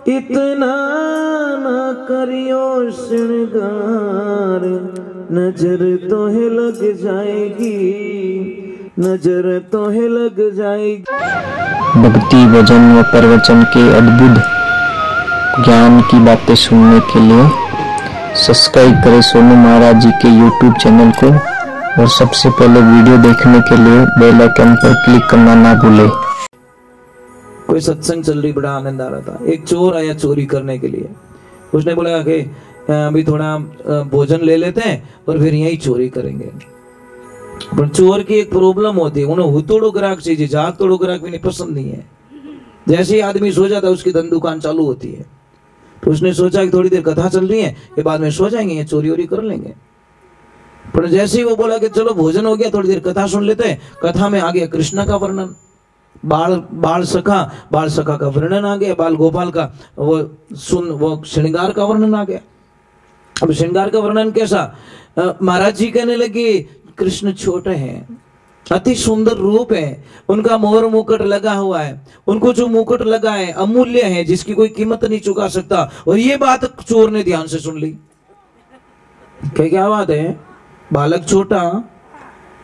इतना न करियो श्रृंगार, नजर तो है लग जाएगी, नजर तो है लग जाएगी। भक्ति भजन व प्रवचन के अद्भुत ज्ञान की बातें सुनने के लिए सब्सक्राइब करें सोनू महाराज जी के YouTube चैनल को, और सबसे पहले वीडियो देखने के लिए बेल आइकन पर क्लिक करना ना भूलें। कोई सत्संग चल रही, बड़ा आनंद आ रहा था। एक चोर आया चोरी करने के लिए। उसने बोला कि अभी थोड़ा भोजन ले लेते हैं और फिर यही चोरी करेंगे। पर चोर की एक प्रॉब्लम होती है, उन्हें हुतोड़ो ग्राहक चाहिए, जाग तोड़ो ग्राहक भी नहीं पसंद नहीं है। जैसे ही आदमी सो जाता है उसकी धन दुकान चालू होती है। तो उसने सोचा कि थोड़ी देर कथा चल रही है, ये बाद में सो जाएंगे, ये चोरी वोरी कर लेंगे। पर जैसे ही वो बोला कि चलो भोजन हो गया, थोड़ी देर कथा सुन लेते हैं, कथा में आ गया कृष्ण का वर्णन, बाल सखा का वर्णन आ गया, बाल गोपाल का वो श्रृंगार का वर्णन आ गया। अब श्रृंगार का वर्णन कैसा? महाराज जी कहने लगे कृष्ण छोटे हैं, अति सुंदर रूप है, उनका मोर मुकुट लगा हुआ है, उनको जो मुकुट लगा है अमूल्य है, जिसकी कोई कीमत नहीं चुका सकता। और ये बात चोर ने ध्यान से सुन ली। क्या बात है? बालक छोटा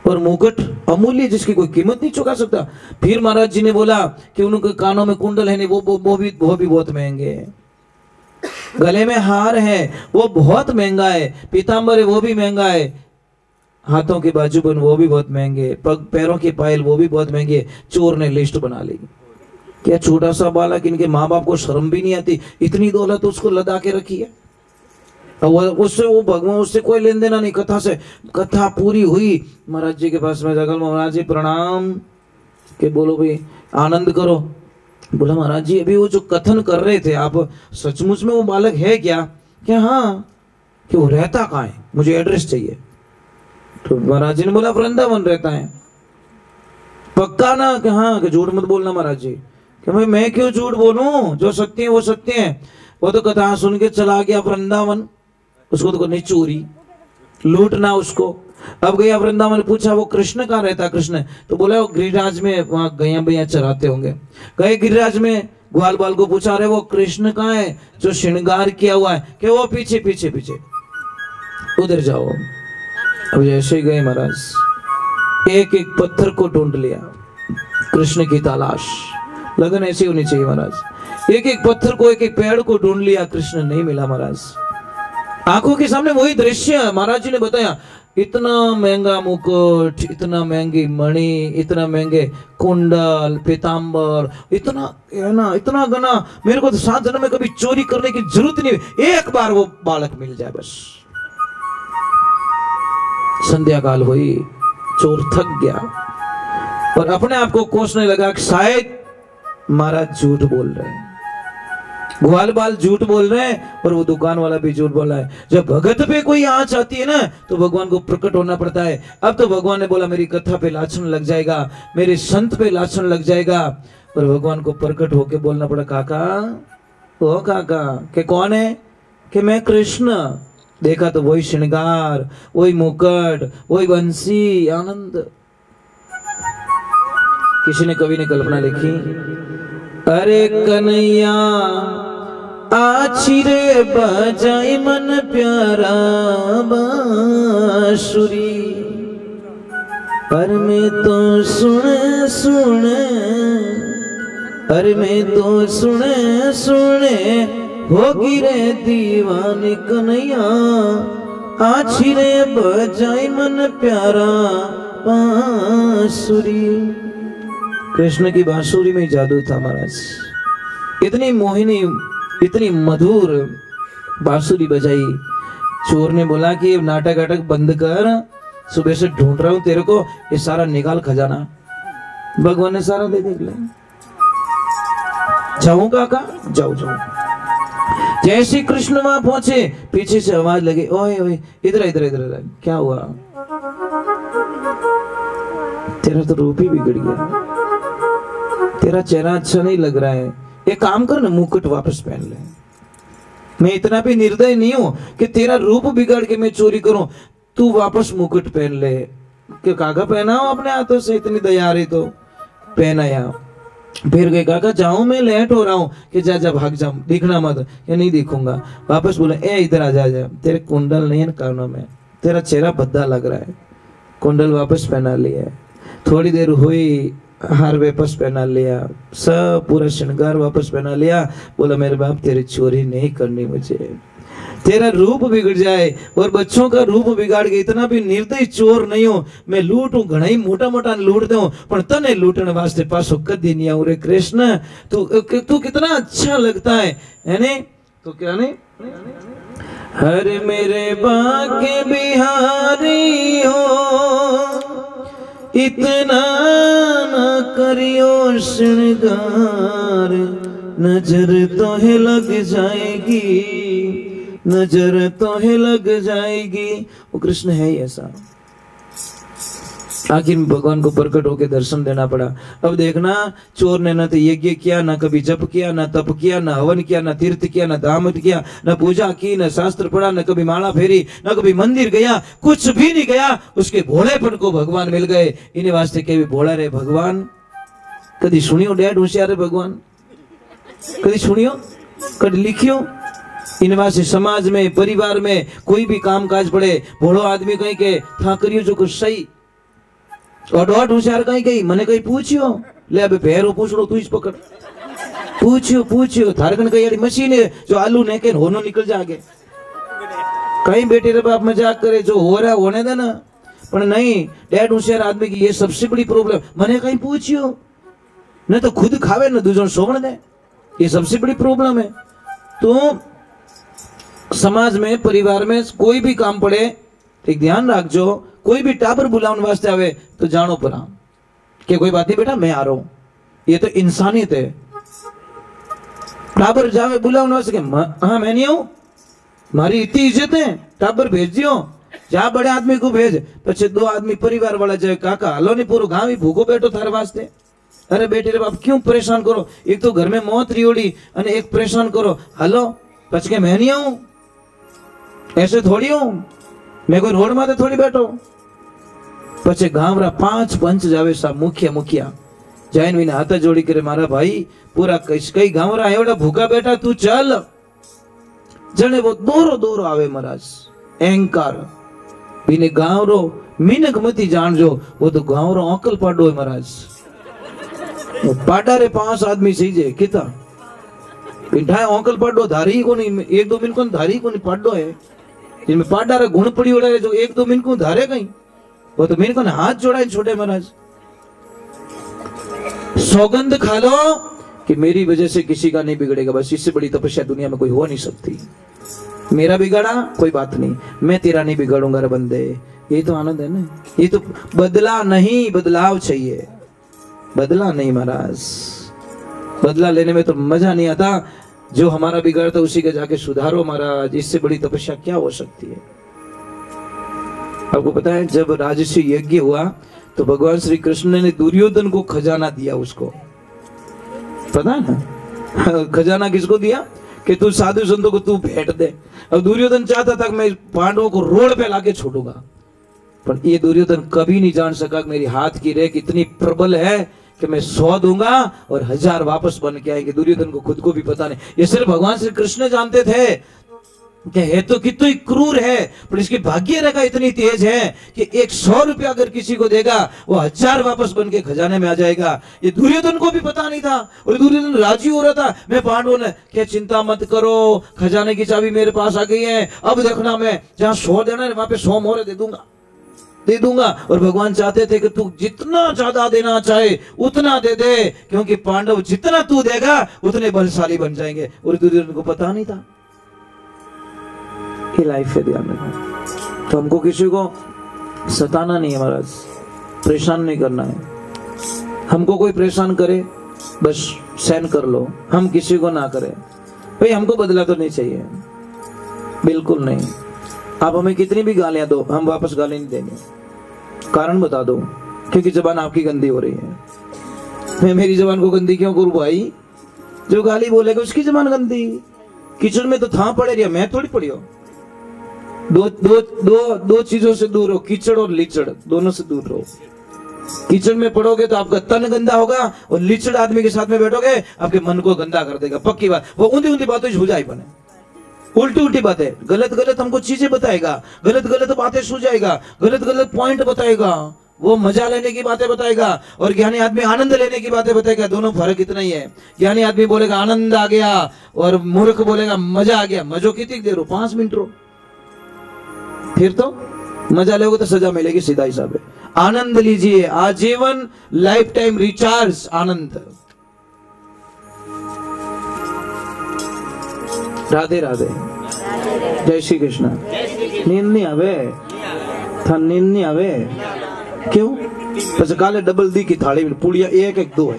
और मुकुट अमूल्य, जिसकी कोई कीमत नहीं चुका सकता। फिर महाराज जी ने बोला कि उनके कानों में कुंडल है, नहीं वो भी बहुत महंगे हैं। गले में हार है, वो बहुत महंगा है। पीतांबर है, वो भी महंगा है। हाथों के बाजूबंद, वो भी बहुत महंगे। पग पैरों के पायल, वो भी बहुत महंगे। चोर ने लिस्ट बना ली। क्या छोटा सा बालक, इनके माँ बाप को शर्म भी नहीं आती, इतनी दौलत उसको लदा के रखी है। उससे वो भगवान, उससे कोई लेन देना नहीं। कथा से कथा पूरी हुई, महाराज जी के पास में जाकर महाराज जी प्रणाम के बोलो भाई आनंद करो। बोला महाराज जी अभी वो जो कथन कर रहे थे आप, सचमुच में वो बालक है क्या? क्या हाँ, कि वो रहता कहाँ है, मुझे एड्रेस चाहिए। तो महाराज जी ने बोला वृंदावन रहता है। पक्का ना? कि हाँ, कि झूठ मत बोलना महाराज जी। कि भाई मैं क्यों झूठ बोलूं, जो सत्य है वो सत्य है। वो तो कथा सुन के चला गया वृंदावन, उसको तो करनी चोरी, लूटना उसको। अब गया वृंदावन, पूछा वो कृष्ण कहाँ रहता? कृष्ण तो बोला वो गिरिराज में, वहां गैया भैया चराते होंगे। गए गिरिराज में, ग्वाल बाल को पूछा अरे वो कृष्ण कहाँ है जो श्रृंगार किया हुआ है? कि वो पीछे पीछे पीछे, उधर जाओ। अब जैसे ही गए महाराज, एक एक पत्थर को ढूंढ लिया, कृष्ण की तलाश। लगन ऐसी होनी चाहिए महाराज। एक एक पत्थर को, एक एक पेड़ को ढूंढ लिया, कृष्ण नहीं मिला महाराज। आंखों के सामने वही दृश्य महाराज जी ने बताया। इतना महंगा मुकुट, इतना महंगी मणि, इतना महंगे कुंडल, पीतांबर, इतना है ना, इतना गना। मेरे को तो 7 जन्म में कभी चोरी करने की जरूरत नहीं, एक बार वो बालक मिल जाए बस। संध्या काल हुई, चोर थक गया और अपने आप को कोसने लगा कि शायद महाराज झूठ बोल रहे हैं, ग्वाल बाल झूठ बोल रहे हैं, और वो दुकान वाला भी झूठ बोल रहा है। जब भगत पे कोई आंच आती है ना, तो भगवान को प्रकट होना पड़ता है। अब तो भगवान ने बोला मेरी कथा पे लाछन लग जाएगा, मेरे संत पे लाछन लग जाएगा। और भगवान को प्रकट होके बोलना पड़ा, काका ओ काका। के कौन है? कि मैं कृष्ण। देखा तो वही श्रृंगार, वही मुकुट, वही बंसी, आनंद। किसी ने, कवि ने कल्पना लिखी, अरे कन्हैया आछी रे बजाई मन प्यारा बांसुरी, पर मैं तो सुने सुने, अरे मैं तो सुने सुने होगी रे दीवानी कन्हैया, आछी रे बजाई मन प्यारा बांसुरी। कृष्ण की बांसुरी में जादू था महाराज। इतनी मोहिनी, इतनी मधुर बांसुरी बजाई। चोर ने बोला कि नाटक वाटक बंद कर, सुबह से ढूंढ रहा हूं तेरे को, ये सारा निकाल खजाना। भगवान ने सारा दे दिया। जाऊं काका? जाओ जाओ। जैसे कृष्ण वहां पहुंचे, पीछे से आवाज लगी, ओए ओए इधर इधर इधर। क्या हुआ? तेरा तो रूप ही बिगड़ गया, तेरा चेहरा अच्छा नहीं लग रहा है। एक काम कर ना, मुकुट वापस पहन ले। मैं इतना भी निर्दय नहीं हूं कि तेरा रूप बिगाड़ के मैं चोरी करूं। तू वापस मुकुट पहन ले। कि काका पहनाओ अपने हाथों से, इतनी दया रही तो पहनाया। फिर गए, काका जाऊं मैं, लेट हो रहा हूँ। कि जा जा भाग जा, दिखना मत। या नहीं दिखूंगा। वापस बोले, ए इधर आ जा, तेरे कुंडल नहीं है कानों में, तेरा चेहरा भद्दा लग रहा है। कुंडल वापस पहना लिया। थोड़ी देर हुई, हार वापस पहना लिया, सब पूरा श्रृंगार वापस पहना लिया। बोला मेरे बाप तेरी चोरी नहीं करनी मुझे, तेरा रूप बिगड़ जाए और बच्चों का रूप बिगाड़ के इतना भी निर्दयी चोर नहीं हो। मैं लूटू घना ही मोटा मोटा लूट दूं, पर तने लूटने वास्ते पासो कदी नहीं आऊं रे कृष्ण। तू कितना अच्छा लगता है ने? तो क्या नहीं, हर मेरे बाके बिहारी हो, इतना न करियो श्रृंगार, नजर तो है लग जाएगी, नजर तो है लग जाएगी। वो कृष्ण है ही ऐसा। आखिर में भगवान को प्रकट होकर दर्शन देना पड़ा। अब देखना, चोर ने न तो यज्ञ किया, न कभी जप किया, न तप किया, न हवन किया, न तीर्थ किया, न दामत किया, न पूजा की, न शास्त्र पढ़ा, न कभी माला फेरी, न कभी मंदिर गया, कुछ भी नहीं गया। उसके भोलेपन को भगवान मिल गए। इन्हें वास्ते के भी भोला रे भगवान। कभी सुनियो डैड होशियार भगवान? कभी सुनियो, कभी लिखियो? इन वास्ते समाज में, परिवार में कोई भी काम काज पड़े, भोलो आदमी कहीं के था करियो जो कुछ सही, और होशियार कहीं कहीं मने कहीं पूछियो, ले अबे पैरों पूछ लो, तू इस पकड़, पूछियो थारकन कहीं मशीन है जो आलू ने के होनो निकल जागे। कहीं बेटे रे बाप मजाक करे, जो हो रहा है होने देना। पर नहीं, डैड होशियार आदमी की ये सबसे बड़ी प्रॉब्लम, मने कहीं पूछियो, न तो खुद खावे न दूसरों सोवण दे, ये सबसे बड़ी प्रॉब्लम है। तो समाज में, परिवार में कोई भी काम पड़े, एक ध्यान रखजो, कोई भी टाबर बुलाने वास्ते आवे तो जानो पड़ा कि कोई बात नहीं बेटा मैं आ रहा हूं, ये तो इंसानियत है। टाबर जावे बुलाने वास्ते, हाँ मैं नहीं आऊं, मारी इतनी इज्जत है, टाबर भेज दियो, जा बड़े आदमी को भेज। पछे दो आदमी परिवार वाला जाए, काका हलो नहीं पूरा गांव ही भूखो बैठो थारे वास्ते। अरे बेटे रे बाप क्यों परेशान करो, एक तो घर में मौत रियोड़ी और एक परेशान करो, हलो पछ के मैं नहीं आऊं, ऐसे थोड़ी हूं मैं, कोई रोड माते थोड़ी बैठो। पछे गांव रा 5 पंच जावे सा मुखिया जाइन विने हाथ जोड़ी करे, मारा भाई पूरा कई गांव रा एवड़ा भूखा बैठा, तू चल। जने वो दोरो आवे महाराज, अहंकार बिने गांव रो मीनक मती जान जो, वो तो गांव रो अंकल पाडो है महाराज। वो पाडा रे 5 आदमी सही जे किता पिंठाए अंकल पाडो, धारी को नहीं, 1-2 मिनट को धारी को नहीं पाडो है, जिनमें पाडा रे गुण पड़ी उड़ा जो 1-2 मिनट को धारे कहीं, वो तो मिनट को हाथ जोड़ा छोटे महाराज। सौगंध खा लो कि मेरी वजह से किसी का नहीं बिगड़ेगा, बस इससे बड़ी तपस्या दुनिया में कोई हो नहीं सकती। मेरा बिगाड़ा कोई बात नहीं, मैं तेरा नहीं बिगाड़ूंगा रे बंदे। ये तो आनंद है ना, ये तो बदला नहीं, बदलाव चाहिए, बदला नहीं महाराज। बदला लेने में तो मजा नहीं आता, जो हमारा बिगड़ता उसी का जाके सुधारो महाराज, इससे बड़ी तपस्या क्या हो सकती है। आपको पता है जब राजसी यज्ञ हुआ तो भगवान श्री कृष्ण ने दुर्योधन को खजाना दिया, उसको पता है ना खजाना किसको दिया कि तू साधु संतों को तू भेंट दे। अब दुर्योधन चाहता था कि मैं पांडवों को रोड पे लाके छोड़ूंगा, पर ये दुर्योधन कभी नहीं जान सका कि मेरी हाथ की रेख इतनी प्रबल है कि मैं 100 दूंगा और 1000 वापस बन के आएंगे। दुर्योधन को खुद को भी पता नहीं, ये सिर्फ भगवान श्री कृष्ण जानते थे कि है तो कितनी क्रूर है, पर इसकी भाग्य रेखा इतनी तेज है कि 100 रुपया अगर किसी को देगा वो 1000 वापस बन के खजाने में आ जाएगा। ये दुर्योधन को भी पता नहीं था, और दुर्योधन राजी हो रहा था। मैं पांडवों ने क्या चिंता मत करो, खजाने की चाबी मेरे पास आ गई है, अब देखना मैं जहां 100 देना है वहां पे 100 मोहरे दे दूंगा। और भगवान चाहते थे कि तू जितना ज्यादा देना चाहे उतना दे दे, क्योंकि पांडव जितना तू देगा उतने बलशाली बन जाएंगे। और दुर्योधन को पता नहीं था। ये लाइफ है, ध्यान रखना। तो हमको किसी को सताना नहीं है महाराज, परेशान नहीं करना है। हमको कोई परेशान करे बस सहन कर लो, हम किसी को ना करें। भाई हमको बदला तो नहीं चाहिए, बिल्कुल नहीं। आप हमें कितनी भी गालियां दो, हम वापस गाली नहीं देंगे। कारण बता दो, क्योंकि जबान आपकी गंदी हो रही है। मैं मेरी जबान को गंदी क्यों करूं भाई? जो गाली बोलेगा उसकी जबान गंदी। किचन में तो था पड़े रही, मैं थोड़ी पड़ी हो। दो चीजों से दूर हो, कीचड़ और लीचड़, दोनों से दूर रहो। किचन में पड़ोगे तो आपका तन गंदा होगा, और लिचड़ आदमी के साथ में बैठोगे आपके मन को गंदा कर देगा। पक्की बात, वो ऊंधी ऊंधी बातें सुझाई बने, उल्टी उल्टी बातें, गलत गलत हमको चीजें बताएगा, गलत गलत बातें सुझाएगा, गलत गलत पॉइंट बताएगा, वो मजा लेने की बातें बताएगा, और ज्ञानी आदमी आनंद लेने की बातें बताएगा। दोनों फर्क इतना ही है, ज्ञानी आदमी बोलेगा आनंद आ गया, और मूर्ख बोलेगा मजा आ गया। मजो कितनी देर हो, 5 मिनट रो, फिर तो मजा लोगे तो सजा मिलेगी, सीधा हिसाब है। आनंद लीजिए, आजीवन लाइफ टाइम रिचार्ज आनंद। राधे राधे, जय श्री कृष्ण। नींद नहीं आवे था, नींद नहीं आवे क्यों? बस काले डबल दी की थाली में पुड़िया 1 1 2 है।